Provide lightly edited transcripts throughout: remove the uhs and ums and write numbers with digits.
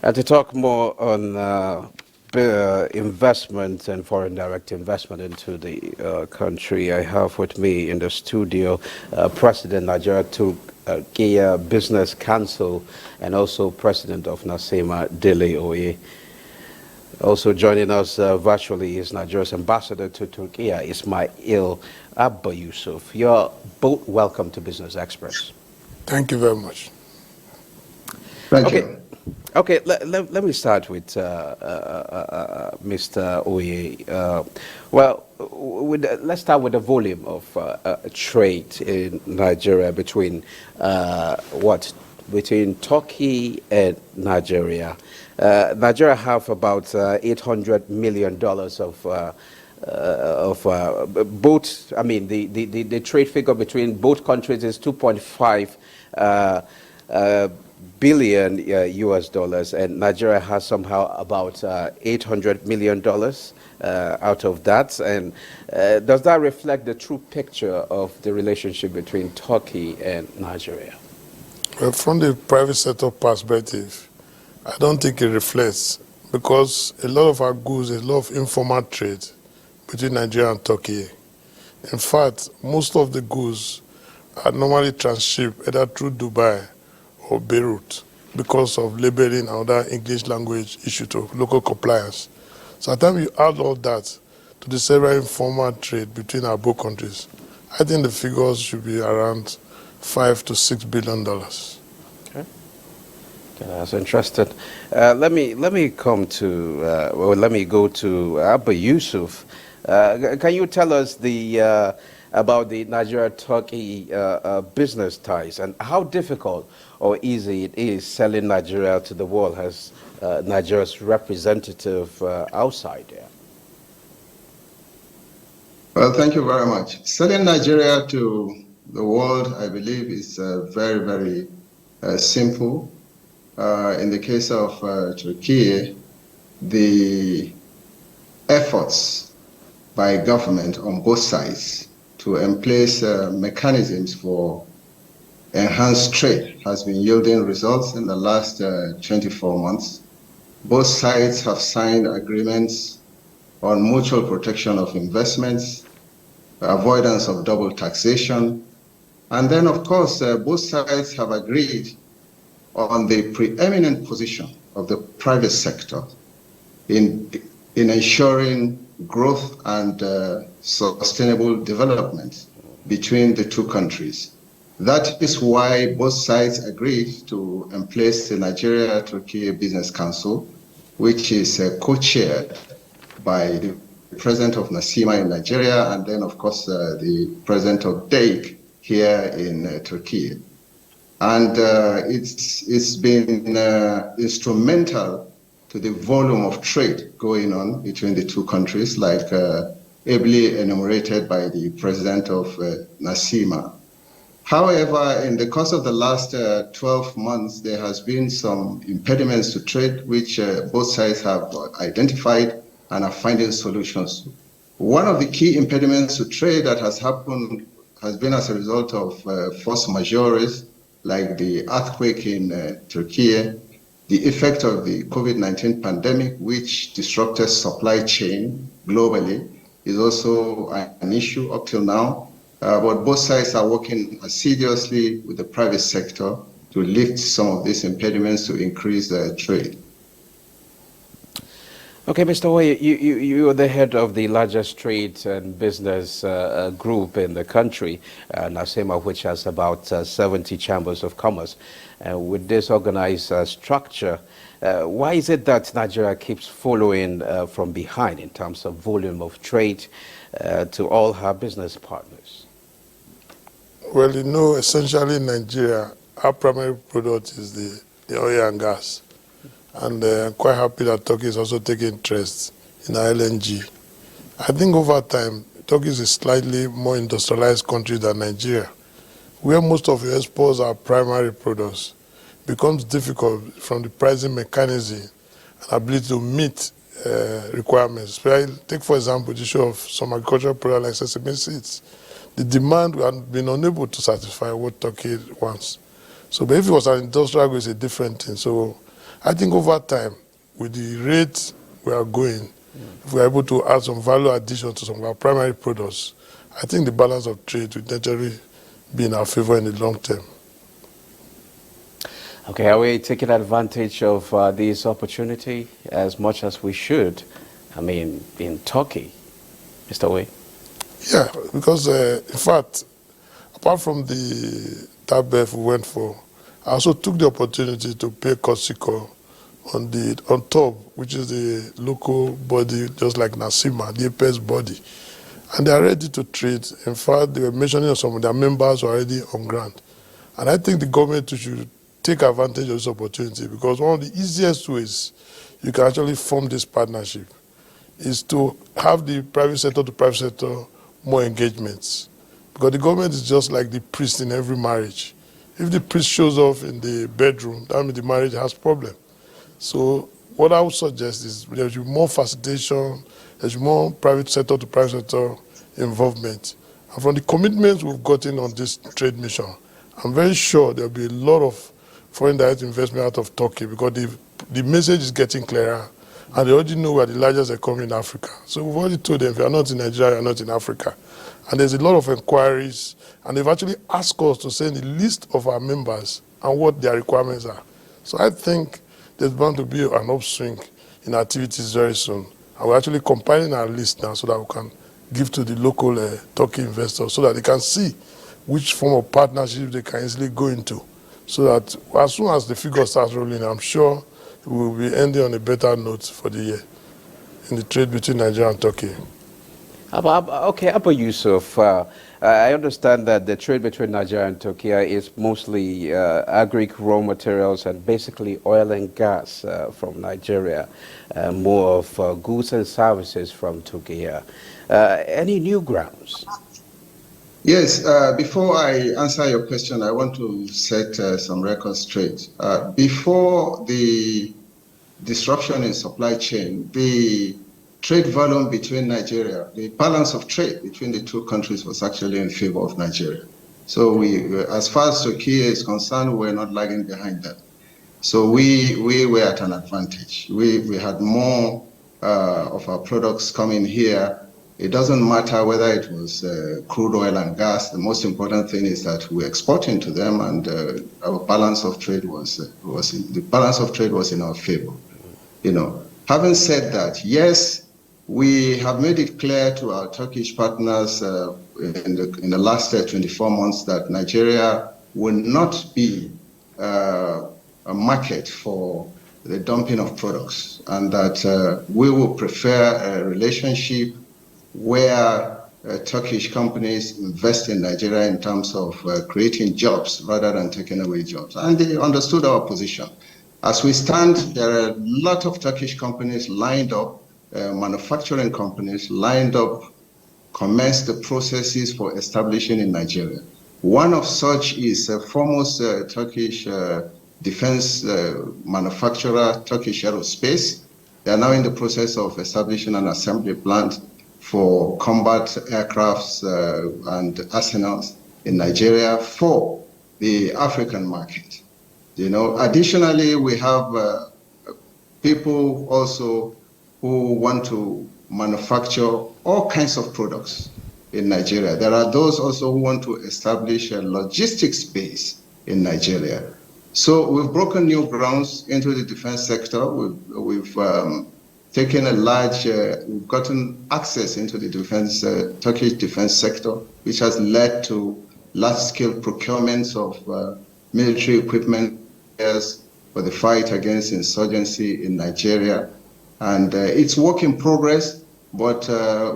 And to talk more on investment and foreign direct investment into the country, I have with me in the studio President Nigeria Turkiye Business Council and also President of Nasema Dele Oye. Also joining us virtually is Nigeria's ambassador to Turkey, Ismail Abba Yusuf. You're both welcome to Business Express. Thank you very much. Thank you. Okay, let me start with Mr. Oye. Let's start with the volume of trade in Nigeria between between Turkey and Nigeria. Nigeria have about $800 million of both. I mean, the trade figure between both countries is 2.5 billion US dollars, and Nigeria has somehow about $800 million out of that. And does that reflect the true picture of the relationship between Turkey and Nigeria? Well, from the private sector perspective, I don't think it reflects, because a lot of our goods, a lot of informal trade between Nigeria and Turkey. In fact, most of the goods are normally transshipped either through Dubai or Beirut because of labeling and other English language issue to local compliance. So at the time you add all that to the several informal trade between our both countries, I think the figures should be around $5 to $6 billion. Okay, that's interesting. Let me come to let me go to Abba Yusuf. Can you tell us about the Nigeria-Turkey business ties and how difficult or easy it is selling Nigeria to the world as Nigeria's representative outside there? Well, thank you very much. Selling Nigeria to the world, I believe, is very, very simple. In the case of Turkey, the efforts by government on both sides to place mechanisms for enhanced trade has been yielding results in the last 24 months. Both sides have signed agreements on mutual protection of investments, avoidance of double taxation, and then, of course, both sides have agreed on the preeminent position of the private sector in ensuring growth and sustainable development between the two countries. That is why both sides agreed to place the Nigeria-Turkey Business Council, which is co-chaired by the president of Nasema in Nigeria, and then, of course, the president of DEIC here in Turkey. And it's been instrumental to the volume of trade going on between the two countries, like ably enumerated by the president of Nasema. However, in the course of the last 12 months, there has been some impediments to trade, which both sides have identified and are finding solutions. One of the key impediments to trade that has happened has been as a result of force majeures, like the earthquake in Turkey, the effect of the COVID-19 pandemic, which disrupted supply chain globally, is also an issue up till now. But both sides are working assiduously with the private sector to lift some of these impediments to increase trade. Okay, Mr. Oye, you are the head of the largest trade and business group in the country, Nasema, which has about 70 chambers of commerce. With this organized structure, why is it that Nigeria keeps following from behind in terms of volume of trade to all her business partners? Well, you know, essentially in Nigeria, our primary product is the oil and gas. And I'm quite happy that Turkey is also taking interest in LNG. I think over time, Turkey is a slightly more industrialized country than Nigeria, where most of your exports are primary products. It becomes difficult from the pricing mechanism and ability to meet requirements. Take, for example, the issue of some agricultural products like sesame seeds. The demand has been unable to satisfy what Turkey wants. So, but if it was an industrial good, it's a different thing. So, I think over time, with the rate we are going, if we are able to add some value addition to some of our primary products, I think the balance of trade will naturally be in our favor in the long term. Okay, are we taking advantage of this opportunity as much as we should? I mean, in Turkey, Mr. Way? Yeah, because in fact, apart from the TABEF we went for, I also took the opportunity to pay Cosico on top, which is the local body, just like NASIMA, the apex body. And they are ready to trade. In fact, they were mentioning some of their members already on ground. And I think the government should take advantage of this opportunity, because one of the easiest ways you can actually form this partnership is to have the private sector to private sector more engagements. Because the government is just like the priest in every marriage. If the priest shows off in the bedroom, that means the marriage has problem. So what I would suggest is there should be more facilitation, there should be more private sector to private sector involvement. And from the commitments we've gotten on this trade mission, I'm very sure there'll be a lot of foreign direct investment out of Turkey, because the message is getting clearer, and they already know we are the largest economy in Africa. So we've already told them, if you are not in Nigeria, you are not in Africa. And there's a lot of inquiries, and they've actually asked us to send a list of our members and what their requirements are. So I think there's bound to be an upswing in activities very soon. And we're actually compiling our list now so that we can give to the local Turkey investors, so that they can see which form of partnership they can easily go into. So that as soon as the figure starts rolling, I'm sure we will be ending on a better note for the year in the trade between Nigeria and Turkey. Okay, Abba Yusuf, I understand that the trade between Nigeria and Turkey is mostly agric raw materials and basically oil and gas from Nigeria, more of goods and services from Turkey. Any new grounds? Yes, before I answer your question, I want to set some records straight. Before the disruption in supply chain, the trade volume between Nigeria, the balance of trade between the two countries was actually in favor of Nigeria. So as far as Turkey is concerned, we're not lagging behind them. So we were at an advantage. We had more of our products coming here. It doesn't matter whether it was crude oil and gas. The most important thing is that we're exporting to them, and our balance of trade was in our favor. You know, having said that, yes, we have made it clear to our Turkish partners in the last 24 months that Nigeria will not be a market for the dumping of products, and that we will prefer a relationship where Turkish companies invest in Nigeria in terms of creating jobs rather than taking away jobs. And they understood our position. As we stand, there are a lot of Turkish companies lined up, manufacturing companies lined up, commenced the processes for establishing in Nigeria. One of such is a foremost Turkish defense manufacturer, Turkish Aerospace. They are now in the process of establishing an assembly plant for combat aircrafts and arsenals in Nigeria for the African market. You know, additionally, we have people also who want to manufacture all kinds of products in Nigeria. There are those also who want to establish a logistics base in Nigeria. So we've broken new grounds into the defense sector. We've taken we've gotten access into the defense, Turkish defense sector, which has led to large-scale procurements of military equipment for the fight against insurgency in Nigeria. And it's work in progress, but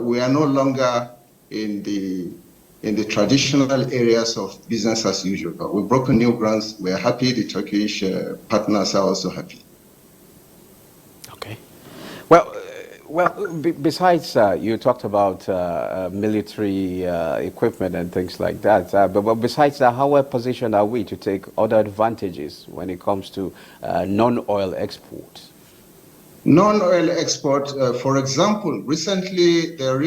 we are no longer in the traditional areas of business as usual. But we've broken new grounds. We're happy. The Turkish partners are also happy. Okay. Well, besides you talked about military equipment and things like that, but besides that, how well positioned are we to take other advantages when it comes to non-oil exports? Non-oil export, for example, recently there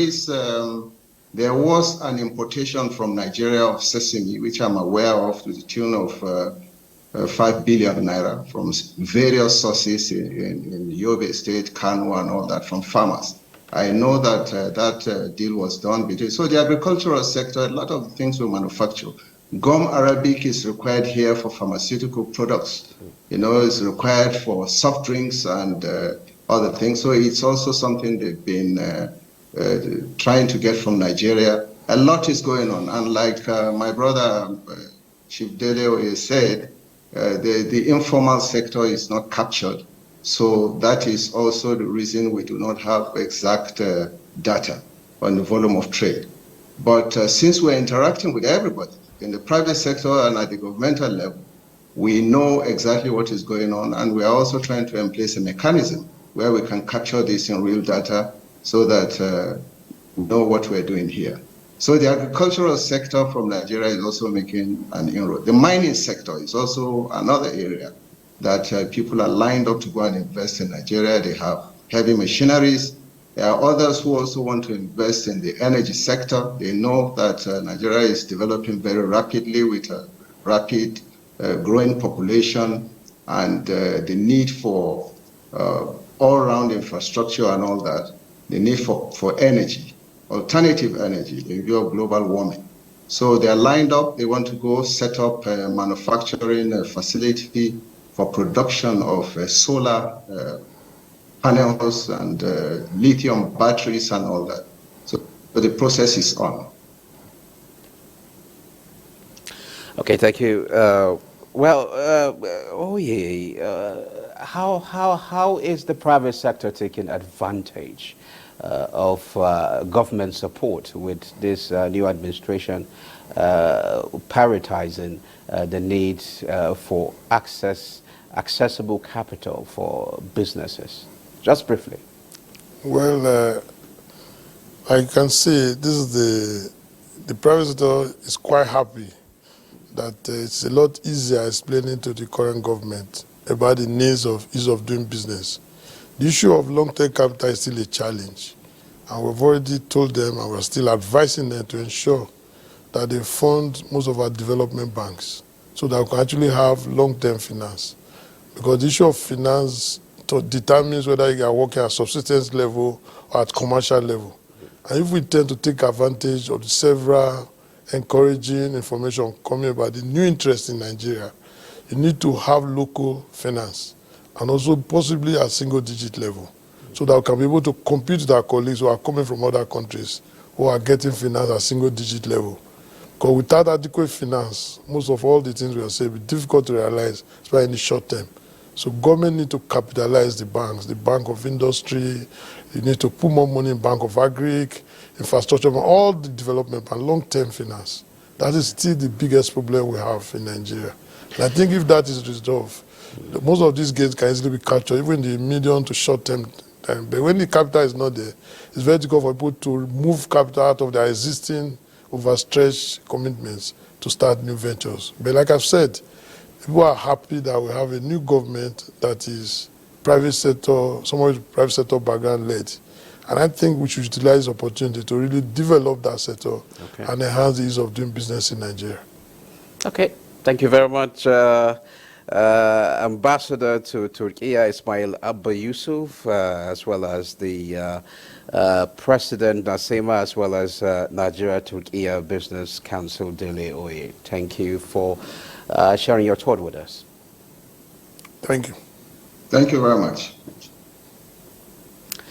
was an importation from Nigeria of sesame, which I'm aware of, to the tune of 5 billion naira from various sources in Yobe State, Kano, and all that from farmers. I know that that deal was done between. So the agricultural sector, a lot of things we manufacture. Gum Arabic is required here for pharmaceutical products. It's required for soft drinks and other things. So it's also something they've been trying to get from Nigeria. A lot is going on. And like my brother, Chief Dele said, the informal sector is not captured. So that is also the reason we do not have exact data on the volume of trade. But since we're interacting with everybody in the private sector and at the governmental level, we know exactly what is going on, and we are also trying to place a mechanism where we can capture this in real data so that we know what we're doing here. So the agricultural sector from Nigeria is also making an inroad. The mining sector is also another area that people are lined up to go and invest in Nigeria. They have heavy machineries. There are others who also want to invest in the energy sector. They know that Nigeria is developing very rapidly with a rapid growing population and the need for all-round infrastructure and all that, the need for energy, alternative energy in view of global warming. So they're lined up. They want to go set up a manufacturing facility for production of solar panels and lithium batteries and all that. So but the process is on. Okay, thank you. How is the private sector taking advantage of government support with this new administration prioritizing the need for accessible capital for businesses? Just briefly. Well, I can say this is the private sector is quite happy that it's a lot easier explaining to the current government about the needs of ease of doing business. The issue of long-term capital is still a challenge, and we've already told them and we're still advising them to ensure that they fund most of our development banks so that we can actually have long-term finance. Because the issue of finance determines whether you are working at subsistence level or at commercial level. And if we tend to take advantage of the several encouraging information coming about the new interest in Nigeria, you need to have local finance and also possibly at single-digit level so that we can be able to compete with our colleagues who are coming from other countries who are getting finance at single-digit level. Because without adequate finance, most of all the things we are saying will be difficult to realize, especially in the short term. So government need to capitalize the banks, the Bank of Industry. You need to put more money in Bank of Agric, infrastructure, all the development and long-term finance. That is still the biggest problem we have in Nigeria. And I think if that is resolved, most of these gains can easily be captured, even in the medium to short-term time. But when the capital is not there, it's very difficult for people to move capital out of their existing overstretched commitments to start new ventures. But like I've said, people are happy that we have a new government that is private sector, someone with private sector background led. And I think we should utilize the opportunity to really develop that sector and enhance the ease of doing business in Nigeria. Okay, thank you very much. Ambassador to Turkey, Ismail Abba Yusuf, as well as the President Nasema, as well as Nigeria Turkey Business Council Dele Oye. Thank you for sharing your thought with us. Thank you. Thank you very much.